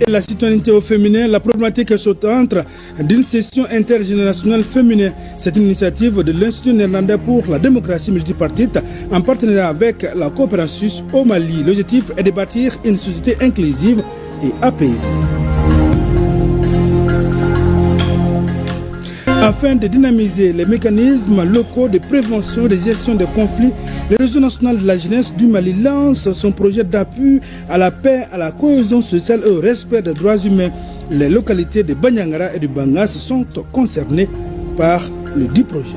et la citoyenneté au féminin, la problématique est sous-tendre d'une session intergénérationnelle féminine. C'est une initiative de l'Institut néerlandais pour la démocratie multipartite en partenariat avec la coopération suisse au Mali. L'objectif est de bâtir une société inclusive et apaisée. Afin de dynamiser les mécanismes locaux de prévention et de gestion des conflits, le réseau national de la jeunesse du Mali lance son projet d'appui à la paix, à la cohésion sociale et au respect des droits humains. Les localités de Banyangara et de Bangas sont concernées par le dit projet.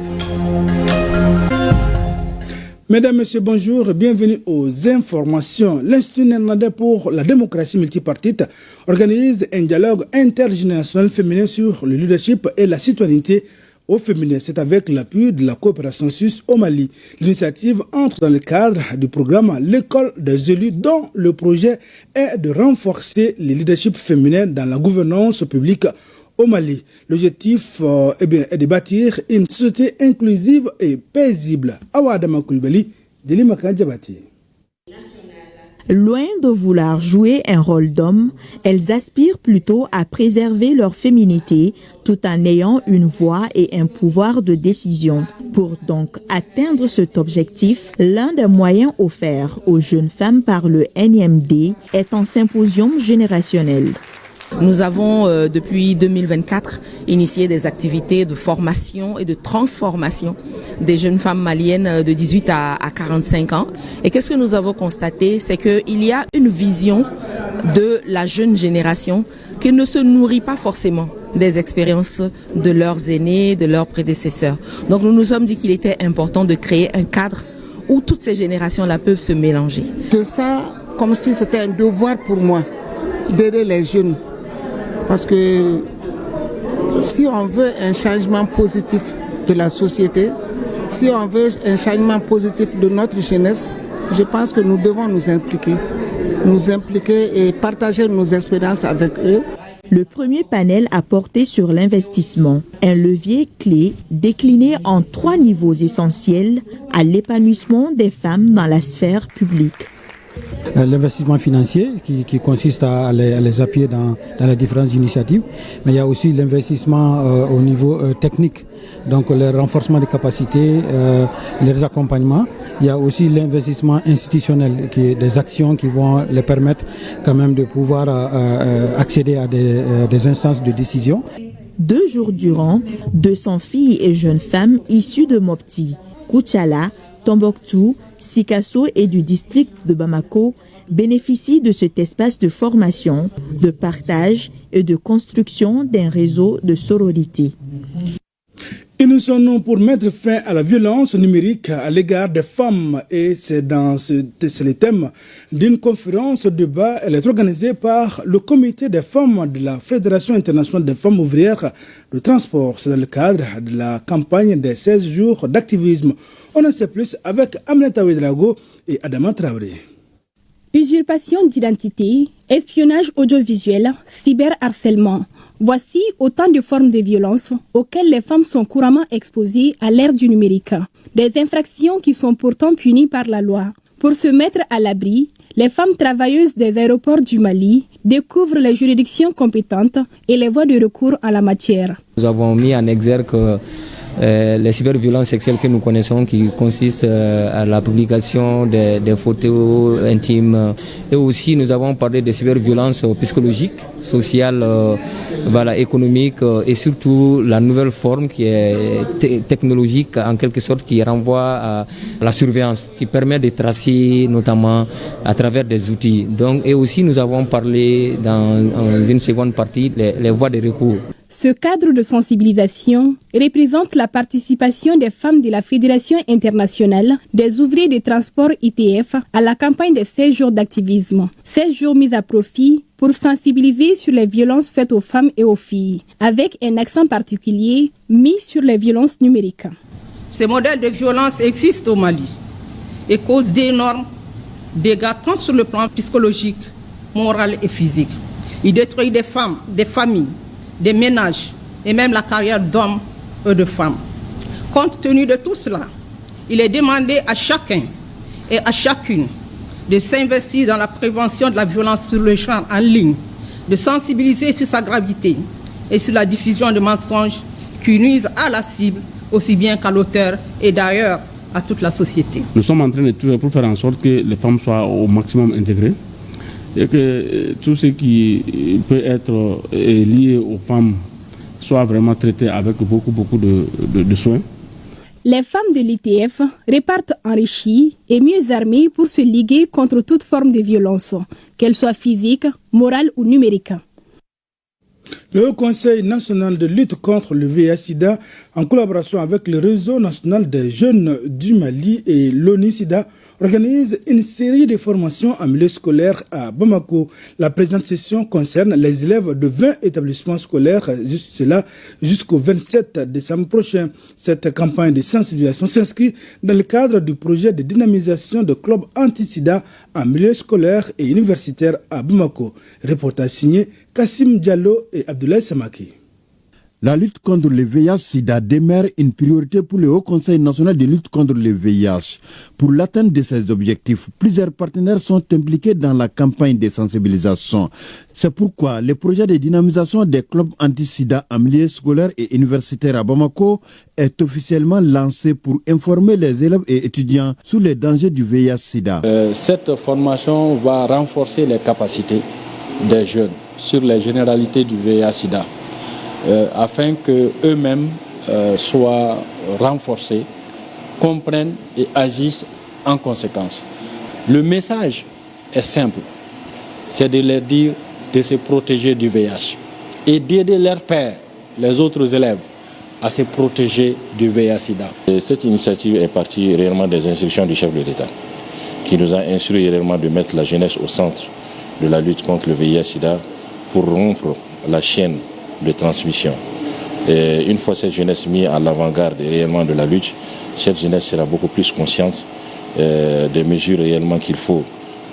Mesdames, Messieurs, bonjour, bienvenue aux informations. L'Institut néerlandais pour la démocratie multipartite organise un dialogue intergénérationnel féminin sur le leadership et la citoyenneté au féminin. C'est avec l'appui de la coopération suisse au Mali. L'initiative entre dans le cadre du programme L'école des élus, dont le projet est de renforcer le leadership féminin dans la gouvernance publique au Mali. L'objectif est de bâtir une société inclusive et paisible. Awadama Kulbeli, Delimaka Djabati. Loin de vouloir jouer un rôle d'homme, elles aspirent plutôt à préserver leur féminité tout en ayant une voix et un pouvoir de décision. Pour donc atteindre cet objectif, l'un des moyens offerts aux jeunes femmes par le NMD est un symposium générationnel. Nous avons depuis 2024 initié des activités de formation et de transformation des jeunes femmes maliennes de 18 à 45 ans. Et qu'est-ce que nous avons constaté? C'est qu'il y a une vision de la jeune génération qui ne se nourrit pas forcément des expériences de leurs aînés, de leurs prédécesseurs. Donc nous nous sommes dit qu'il était important de créer un cadre où toutes ces générations-là peuvent se mélanger. De ça, comme si c'était un devoir pour moi d'aider les jeunes. Parce que si on veut un changement positif de la société, si on veut un changement positif de notre jeunesse, je pense que nous devons nous impliquer et partager nos expériences avec eux. Le premier panel a porté sur l'investissement, un levier clé décliné en 3 niveaux essentiels à l'épanouissement des femmes dans la sphère publique. L'investissement financier qui consiste à les appuyer dans les différentes initiatives, mais il y a aussi l'investissement au niveau technique, donc le renforcement des capacités, les accompagnements. Il y a aussi l'investissement institutionnel, des actions qui vont les permettre quand même de pouvoir accéder à des instances de décision. 2 jours durant, 200 filles et jeunes femmes issues de Mopti, Koutchala, Tombouctou, Sikasso et du district de Bamako bénéficient de cet espace de formation, de partage et de construction d'un réseau de sororité. Et nous sommes pour mettre fin à la violence numérique à l'égard des femmes. Et c'est le thème d'une conférence débat. Elle est organisée par le comité des femmes de la Fédération internationale des femmes ouvrières de transport. C'est dans le cadre de la campagne des 16 jours d'activisme. On en sait plus avec Aminata Ouedraogo et Adama Traoré. Usurpation d'identité, espionnage audiovisuel, cyberharcèlement. Voici autant de formes de violence auxquelles les femmes sont couramment exposées à l'ère du numérique. Des infractions qui sont pourtant punies par la loi. Pour se mettre à l'abri, les femmes travailleuses des aéroports du Mali découvrent les juridictions compétentes et les voies de recours en la matière. Nous avons mis en exergue les cyberviolences sexuelles que nous connaissons, qui consistent à la publication des photos intimes. Et aussi, nous avons parlé des cyberviolences psychologiques, sociales, économiques, et surtout la nouvelle forme qui est technologique, en quelque sorte, qui renvoie à la surveillance, qui permet de tracer notamment à travers des outils. Donc, et aussi, nous avons parlé dans une seconde partie les voies de recours. Ce cadre de sensibilisation représente la participation des femmes de la Fédération internationale des ouvriers de transport ITF à la campagne des 16 jours d'activisme. 16 jours mis à profit pour sensibiliser sur les violences faites aux femmes et aux filles, avec un accent particulier mis sur les violences numériques. Ces modèles de violence existent au Mali et causent d'énormes dégâts tant sur le plan psychologique, moral et physique. Ils détruisent des femmes, des familles, des ménages et même la carrière d'hommes et de femmes. Compte tenu de tout cela, il est demandé à chacun et à chacune de s'investir dans la prévention de la violence sur le genre en ligne, de sensibiliser sur sa gravité et sur la diffusion de mensonges qui nuisent à la cible aussi bien qu'à l'auteur et d'ailleurs à toute la société. Nous sommes en train de tout pour faire en sorte que les femmes soient au maximum intégrées et que tout ce qui peut être lié aux femmes soit vraiment traité avec beaucoup de soins. Les femmes de l'ITF repartent enrichies et mieux armées pour se liguer contre toute forme de violence, qu'elle soit physique, morale ou numérique. Le Haut Conseil national de lutte contre le VIH-Sida, en collaboration avec le Réseau national des jeunes du Mali et l'ONU-Sida, organise une série de formations en milieu scolaire à Bamako. La présente session concerne les élèves de 20 établissements scolaires, cela jusqu'au 27 décembre prochain. Cette campagne de sensibilisation s'inscrit dans le cadre du projet de dynamisation de clubs anti-sida en milieu scolaire et universitaire à Bamako. Reportage signé Kassim Diallo et Abdoulaye Samaki. La lutte contre le VIH-Sida demeure une priorité pour le Haut Conseil national de lutte contre le VIH. Pour l'atteinte de ces objectifs, plusieurs partenaires sont impliqués dans la campagne de sensibilisation. C'est pourquoi le projet de dynamisation des clubs anti-Sida en milieu scolaire et universitaire à Bamako est officiellement lancé pour informer les élèves et étudiants sur les dangers du VIH-Sida. Cette formation va renforcer les capacités des jeunes sur les généralités du VIH-Sida. Afin qu'eux-mêmes soient renforcés, comprennent et agissent en conséquence. Le message est simple, c'est de leur dire de se protéger du VIH et d'aider leurs pairs, les autres élèves, à se protéger du VIH-Sida. Cette initiative est partie réellement des instructions du chef de l'État, qui nous a instruit réellement de mettre la jeunesse au centre de la lutte contre le VIH-Sida pour rompre la chaîne de transmission. Et une fois cette jeunesse mise à l'avant-garde réellement de la lutte, cette jeunesse sera beaucoup plus consciente des mesures réellement qu'il faut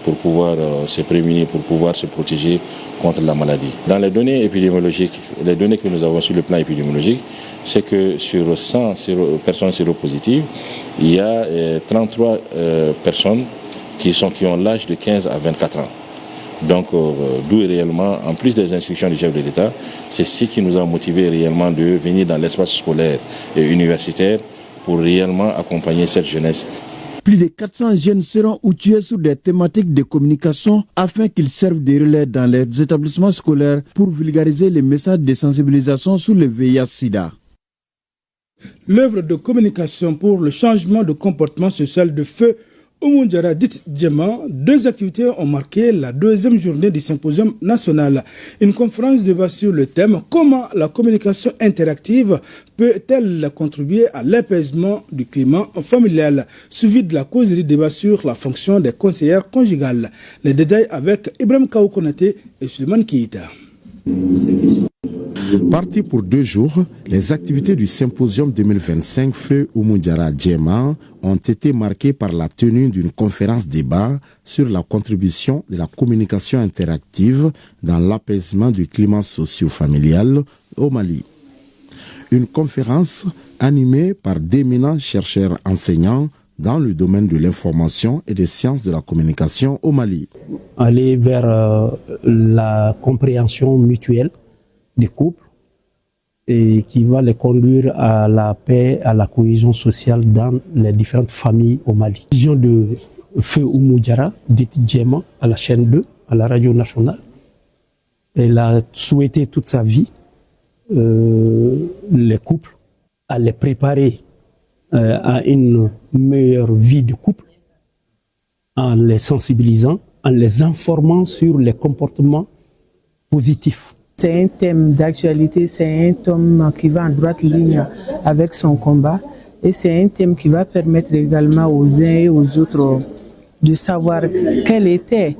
pour pouvoir se prémunir, pour pouvoir se protéger contre la maladie. Dans les données épidémiologiques, les données que nous avons sur le plan épidémiologique, c'est que sur 100 personnes séropositives, il y a 33 personnes qui ont l'âge de 15 à 24 ans. Donc, d'où réellement, en plus des instructions du chef de l'État, c'est ce qui nous a motivé réellement de venir dans l'espace scolaire et universitaire pour réellement accompagner cette jeunesse. Plus de 400 jeunes seront outillés sur des thématiques de communication afin qu'ils servent de relais dans les établissements scolaires pour vulgariser les messages de sensibilisation sur le VIH-Sida. L'œuvre de communication pour le changement de comportement social de Feu Oumou Diarra dit Djema, deux activités ont marqué la deuxième journée du symposium national. Une conférence débat sur le thème « Comment la communication interactive peut-elle contribuer à l'apaisement du climat familial ?» suivi de la causerie débat sur la fonction des conseillères conjugales. Les détails avec Ibrahim Kaou Konaté et Suleiman Keïta. Parti pour 2 jours, les activités du symposium 2025 Feu Oumou Diarra Djema ont été marquées par la tenue d'une conférence débat sur la contribution de la communication interactive dans l'apaisement du climat socio-familial au Mali. Une conférence animée par d'éminents chercheurs enseignants dans le domaine de l'information et des sciences de la communication au Mali. Aller vers la compréhension mutuelle des couples et qui va les conduire à la paix, à la cohésion sociale dans les différentes familles au Mali. Vision de Feu Oumou Diarra, dite Djema, à la chaîne 2, à la radio nationale. Elle a souhaité toute sa vie les couples, à les préparer à une meilleure vie de couple, en les sensibilisant, en les informant sur les comportements positifs. C'est un thème d'actualité, c'est un thème qui va en droite ligne avec son combat et c'est un thème qui va permettre également aux uns et aux autres de savoir quelle était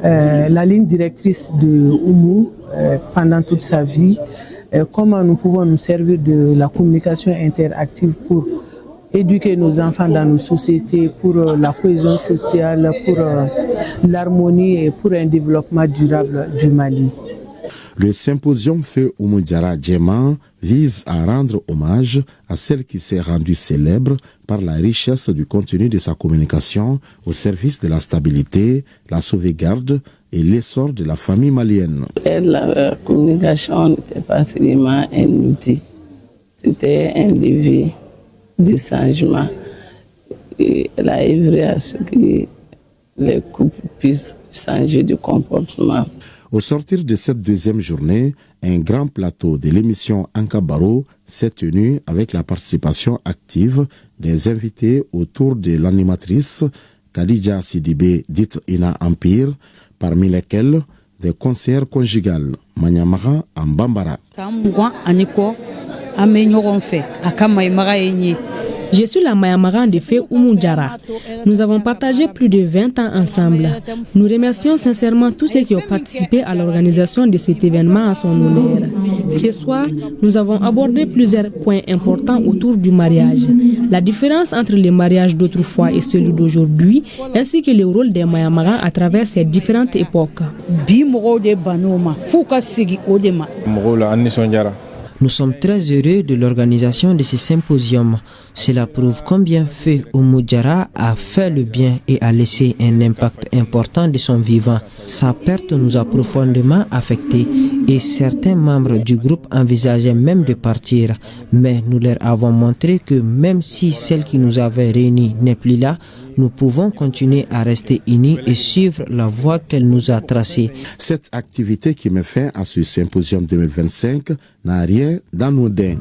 la ligne directrice de Oumou pendant toute sa vie, comment nous pouvons nous servir de la communication interactive pour éduquer nos enfants dans nos sociétés, pour la cohésion sociale, pour l'harmonie et pour un développement durable du Mali. Le symposium Feu Oumoudjara Djema vise à rendre hommage à celle qui s'est rendue célèbre par la richesse du contenu de sa communication au service de la stabilité, la sauvegarde et l'essor de la famille malienne. La communication n'était pas seulement un outil, c'était un levier de changement. Et elle a œuvré à ce que les couples puissent changer de comportement. Au sortir de cette deuxième journée, un grand plateau de l'émission Ankabaro s'est tenu avec la participation active des invités autour de l'animatrice Khadija Sidibé, dite Ina Empire, parmi lesquels des conseillères conjugales, Manyamara en Bambara. Je suis la Mayamara de Feu Oumoudjara. Nous avons partagé plus de 20 ans ensemble. Nous remercions sincèrement tous ceux qui ont participé à l'organisation de cet événement à son honneur. Ce soir, nous avons abordé plusieurs points importants autour du mariage. La différence entre les mariages d'autrefois et celui d'aujourd'hui, ainsi que le rôle des Mayamara à travers ces différentes époques. Nous sommes très heureux de l'organisation de ce symposium. Cela prouve combien Feu Oumoudjara a fait le bien et a laissé un impact important de son vivant. Sa perte nous a profondément affectés et certains membres du groupe envisageaient même de partir. Mais nous leur avons montré que même si celle qui nous avait réunis n'est plus là, nous pouvons continuer à rester unis et suivre la voie qu'elle nous a tracée. Cette activité qui met fin à ce symposium 2025 n'a rien d'anodin.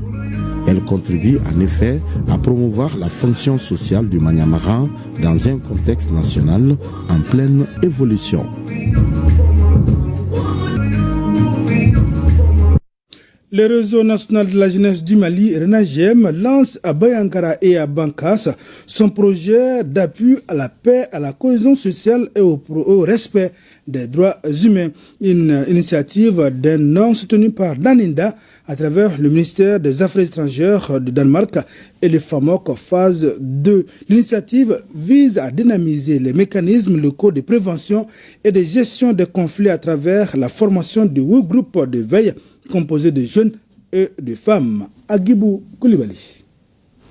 Elle contribue en effet à promouvoir la fonction sociale du Manyamara dans un contexte national en pleine évolution. Le réseau national de la jeunesse du Mali, RENAGEM, lance à Bayankara et à Bankas son projet d'appui à la paix, à la cohésion sociale et au respect des droits humains. Une initiative d'un nom soutenue par Daninda à travers le ministère des Affaires étrangères du Danemark et le FAMOC phase 2. L'initiative vise à dynamiser les mécanismes locaux de prévention et de gestion des conflits à travers la formation de 8 groupes de veille composés de jeunes et de femmes. Agibou Koulibaly.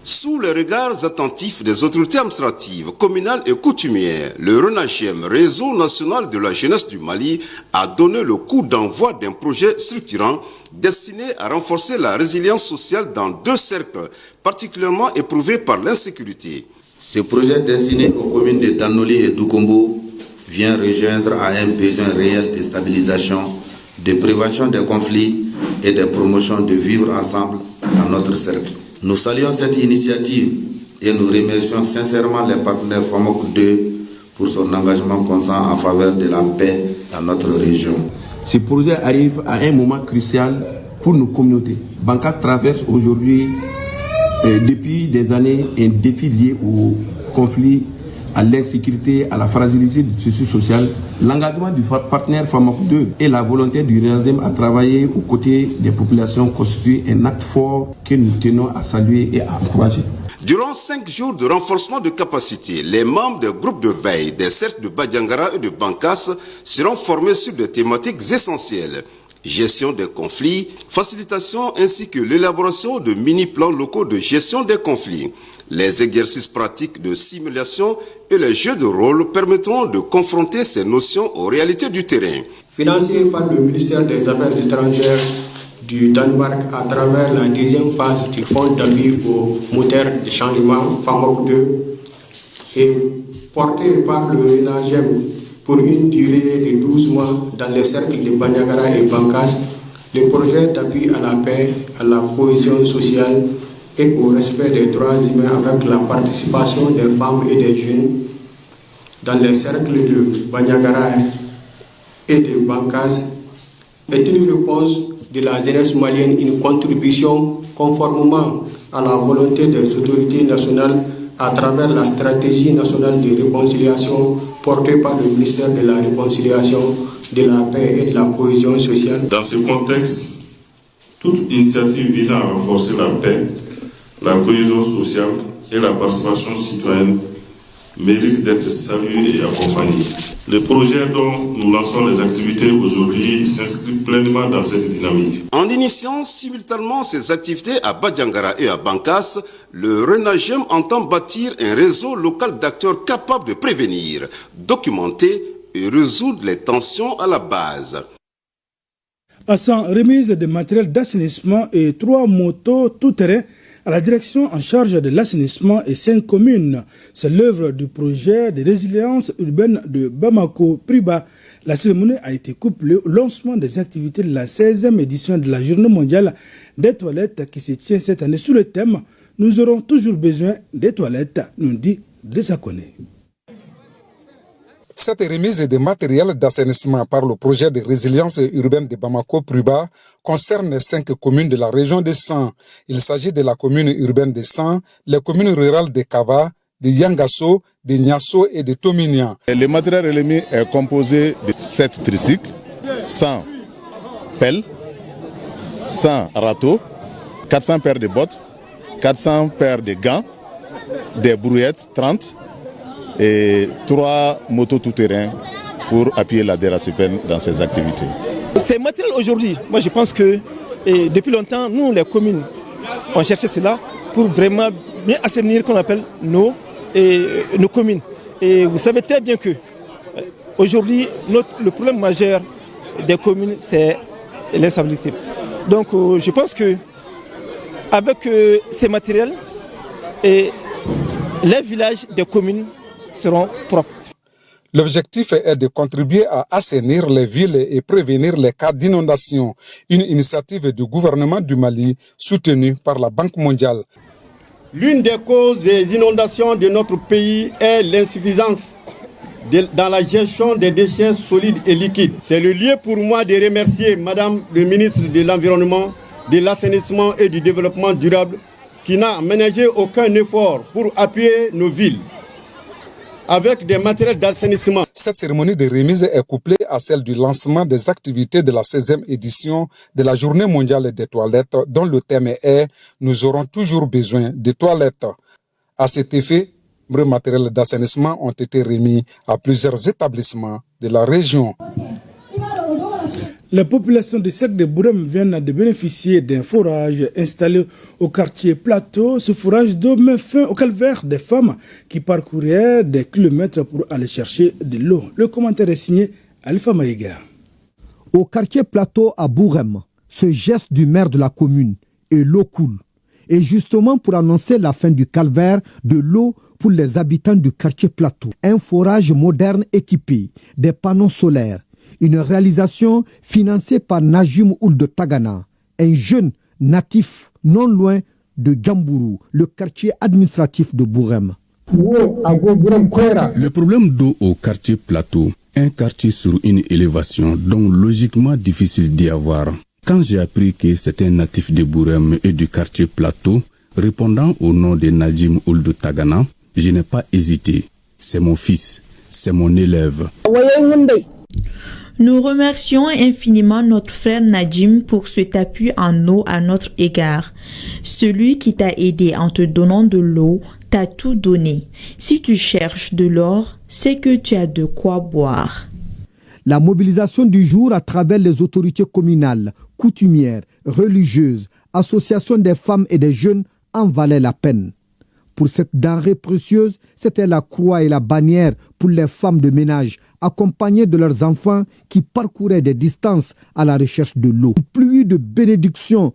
Sous les regards attentifs des autorités administratives, communales et coutumières, le RENAGEM, Réseau national de la jeunesse du Mali, a donné le coup d'envoi d'un projet structurant destiné à renforcer la résilience sociale dans 2 cercles particulièrement éprouvés par l'insécurité. Ce projet destiné aux communes de Danoli et Doukombo vient rejoindre à un besoin réel de stabilisation, de prévention des conflits et de promotion de vivre ensemble dans notre cercle. Nous saluons cette initiative et nous remercions sincèrement les partenaires FAMOC 2 pour son engagement constant en faveur de la paix dans notre région. Ce projet arrive à un moment crucial pour nos communautés. Bankas traverse aujourd'hui, depuis des années, un défi lié au conflit, à l'insécurité, à la fragilité du tissu social. L'engagement du partenaire FAMOC 2 et la volonté du RENAGEM à travailler aux côtés des populations constituent un acte fort que nous tenons à saluer et à encourager. Durant 5 jours de renforcement de capacité, les membres des groupes de veille des cercles de Badiangara et de Bankas seront formés sur des thématiques essentielles. Gestion des conflits, facilitation ainsi que l'élaboration de mini-plans locaux de gestion des conflits. Les exercices pratiques de simulation et les jeux de rôle permettront de confronter ces notions aux réalités du terrain. Financé par le ministère des Affaires étrangères du Danemark à travers la 2e phase du fonds d'appui au moteur de changement FAMOC 2 et porté par le RENAGEM pour une durée de 12 mois dans les cercles de Banyagara et Bankas, le projet d'appui à la paix, à la cohésion sociale et au respect des droits humains avec la participation des femmes et des jeunes dans les cercles de Banyagara et de Bankas est une réponse de la jeunesse malienne, une contribution conformément à la volonté des autorités nationales à travers la stratégie nationale de réconciliation portée par le ministère de la Réconciliation, de la Paix et de la Cohésion sociale. Dans ce contexte, toute initiative visant à renforcer la paix, la cohésion sociale et la participation citoyenne mérite d'être salué et accompagné. Le projet dont nous lançons les activités aujourd'hui s'inscrit pleinement dans cette dynamique. En initiant simultanément ces activités à Badiangara et à Bankas, le RENAGEM entend bâtir un réseau local d'acteurs capables de prévenir, documenter et résoudre les tensions à la base. À sa remise de matériel d'assainissement et 3 motos tout-terrain à la direction en charge de l'assainissement et 5 communes. C'est l'œuvre du projet de résilience urbaine de Bamako-Priba. La cérémonie a été couplée au lancement des activités de la 16e édition de la Journée mondiale des toilettes qui se tient cette année sous le thème « Nous aurons toujours besoin des toilettes », nous dit Dressakone. Cette remise de matériel d'assainissement par le projet de résilience urbaine de Bamako-Priba concerne 5 communes de la région de San. Il s'agit de la commune urbaine de San, les communes rurales de Kava, de Yangasso, de Nyasso et de Tominia. Le matériel remis est composé de 7 tricycles, 100 pelles, 100 râteaux, 400 paires de bottes, 400 paires de gants, des brouillettes 30 et 3 motos tout-terrain pour appuyer la DRACPN dans ses activités. Ces matériels aujourd'hui, moi je pense que depuis longtemps, nous les communes, on cherchait cela pour vraiment bien assainir qu'on appelle nos communes. Et vous savez très bien que aujourd'hui, le problème majeur des communes, c'est l'insalubrité. Donc je pense que avec ces matériels, les villages des communes seront propres. L'objectif est de contribuer à assainir les villes et prévenir les cas d'inondation, une initiative du gouvernement du Mali soutenue par la Banque mondiale. L'une des causes des inondations de notre pays est l'insuffisance dans la gestion des déchets solides et liquides. C'est le lieu pour moi de remercier Madame le ministre de l'Environnement, de l'Assainissement et du Développement durable qui n'a ménagé aucun effort pour appuyer nos villes avec des matériels d'assainissement. Cette cérémonie de remise est couplée à celle du lancement des activités de la 16e édition de la Journée mondiale des toilettes, dont le thème est « Nous aurons toujours besoin de toilettes ». À cet effet, de matériels d'assainissement ont été remis à plusieurs établissements de la région. La population du cercle de Bourem vient de bénéficier d'un forage installé au quartier Plateau. Ce forage d'eau met fin au calvaire des femmes qui parcouraient des kilomètres pour aller chercher de l'eau. Le commentaire est signé Alpha Maïga. Au quartier Plateau à Bourem, ce geste du maire de la commune et l'eau coule. Et justement pour annoncer la fin du calvaire de l'eau pour les habitants du quartier Plateau. Un forage moderne équipé, des panneaux solaires. Une réalisation financée par Najim Ould Tagana, un jeune natif non loin de Gambourou, le quartier administratif de Bourem. Le problème d'eau au quartier Plateau, un quartier sur une élévation, donc logiquement difficile d'y avoir. Quand j'ai appris que c'est un natif de Bourem et du quartier Plateau, répondant au nom de Najim Ould Tagana, je n'ai pas hésité. C'est mon fils, c'est mon élève. Nous remercions infiniment notre frère Nadim pour cet appui en eau à notre égard. Celui qui t'a aidé en te donnant de l'eau t'a tout donné. Si tu cherches de l'or, c'est que tu as de quoi boire. La mobilisation du jour à travers les autorités communales, coutumières, religieuses, associations des femmes et des jeunes en valait la peine. Pour cette denrée précieuse, c'était la croix et la bannière pour les femmes de ménage, accompagnées de leurs enfants qui parcouraient des distances à la recherche de l'eau. Une pluie de bénédictions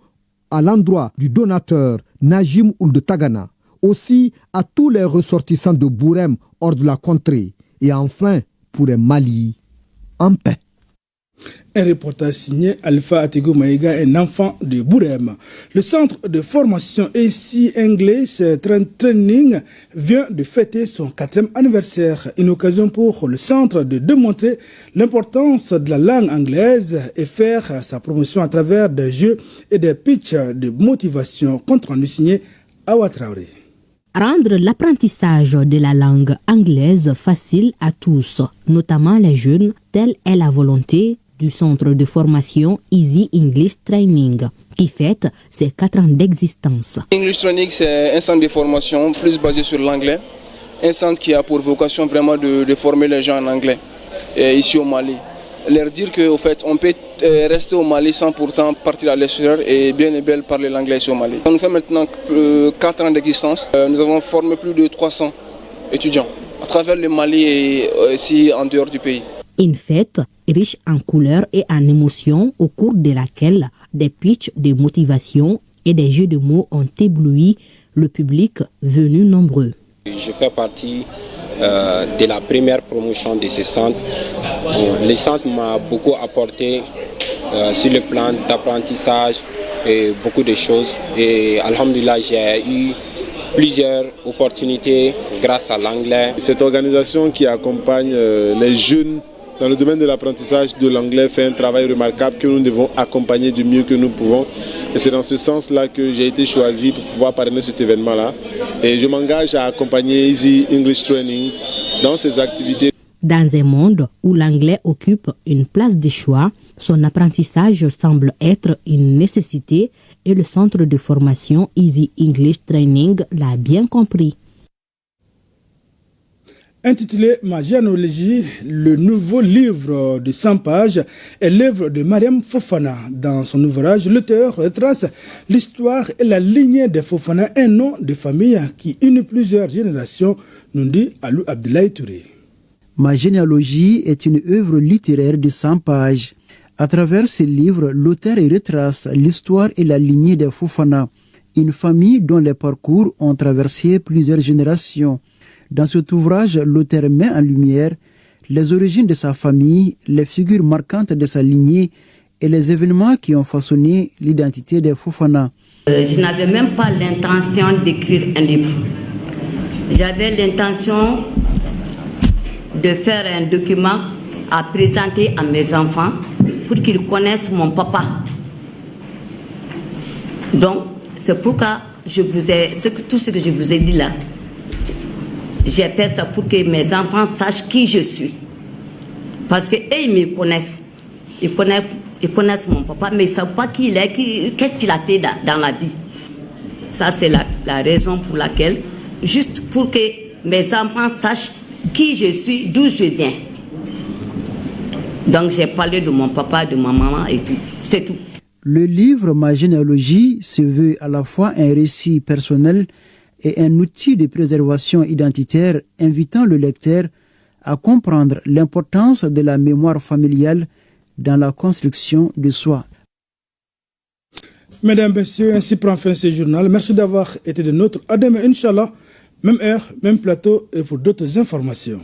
à l'endroit du donateur Najim Ould Tagana, aussi à tous les ressortissants de Bourem hors de la contrée, et enfin pour un Mali en paix. Un reportage signé Alpha Atigo Maïga, un enfant de Bourem. Le centre de formation AC English Training vient de fêter son 4e anniversaire. Une occasion pour le centre de démontrer l'importance de la langue anglaise et faire sa promotion à travers des jeux et des pitchs de motivation. Compte rendu signé Awa Traoré. Rendre l'apprentissage de la langue anglaise facile à tous, notamment les jeunes, telle est la volonté du centre de formation Easy English Training, qui fête ses 4 ans d'existence. English Training, c'est un centre de formation plus basé sur l'anglais, un centre qui a pour vocation vraiment de former les gens en anglais ici au Mali. Leur dire qu'au fait, on peut rester au Mali sans pourtant partir à l'extérieur et bien et belle parler l'anglais ici au Mali. On nous fait maintenant 4 ans d'existence. Nous avons formé plus de 300 étudiants à travers le Mali et aussi en dehors du pays. Une fête riche en couleurs et en émotions au cours de laquelle des pitchs de motivation et des jeux de mots ont ébloui le public venu nombreux. Je fais partie de la première promotion de ce centre. Le centre m'a beaucoup apporté sur le plan d'apprentissage et beaucoup de choses. Et alhamdulillah, j'ai eu plusieurs opportunités grâce à l'anglais. Cette organisation qui accompagne les jeunes dans le domaine de l'apprentissage de l'anglais fait un travail remarquable que nous devons accompagner du mieux que nous pouvons. Et c'est dans ce sens-là que j'ai été choisi pour pouvoir parrainer cet événement-là. Et je m'engage à accompagner Easy English Training dans ses activités. Dans un monde où l'anglais occupe une place de choix, son apprentissage semble être une nécessité et le centre de formation Easy English Training l'a bien compris. Intitulé Ma généalogie, le nouveau livre de 100 pages est l'œuvre de Mariam Fofana. Dans son ouvrage, l'auteur retrace l'histoire et la lignée de Fofana, un nom de famille qui unit plusieurs générations, nous dit Alou Abdoulaye Touré. Ma généalogie est une œuvre littéraire de 100 pages. À travers ce livre, l'auteur retrace l'histoire et la lignée des Fofana, une famille dont les parcours ont traversé plusieurs générations. Dans cet ouvrage, l'auteur met en lumière les origines de sa famille, les figures marquantes de sa lignée et les événements qui ont façonné l'identité des Fofana. Je n'avais même pas l'intention d'écrire un livre. J'avais l'intention de faire un document à présenter à mes enfants pour qu'ils connaissent mon papa. Donc, c'est pourquoi tout ce que je vous ai dit là, j'ai fait ça pour que mes enfants sachent qui je suis. Parce qu'eux, ils me connaissent. Ils connaissent mon papa, mais ils ne savent pas qui il est, qu'est-ce qu'il a fait dans la vie. Ça, c'est la raison pour laquelle, juste pour que mes enfants sachent qui je suis, d'où je viens. Donc, j'ai parlé de mon papa, de ma maman et tout. C'est tout. Le livre Ma généalogie se veut à la fois un récit personnel et un outil de préservation identitaire invitant le lecteur à comprendre l'importance de la mémoire familiale dans la construction de soi. Mesdames, Messieurs, ainsi prend fin ce journal. Merci d'avoir été de nôtres. À demain, Inch'Allah, même heure, même plateau et pour d'autres informations.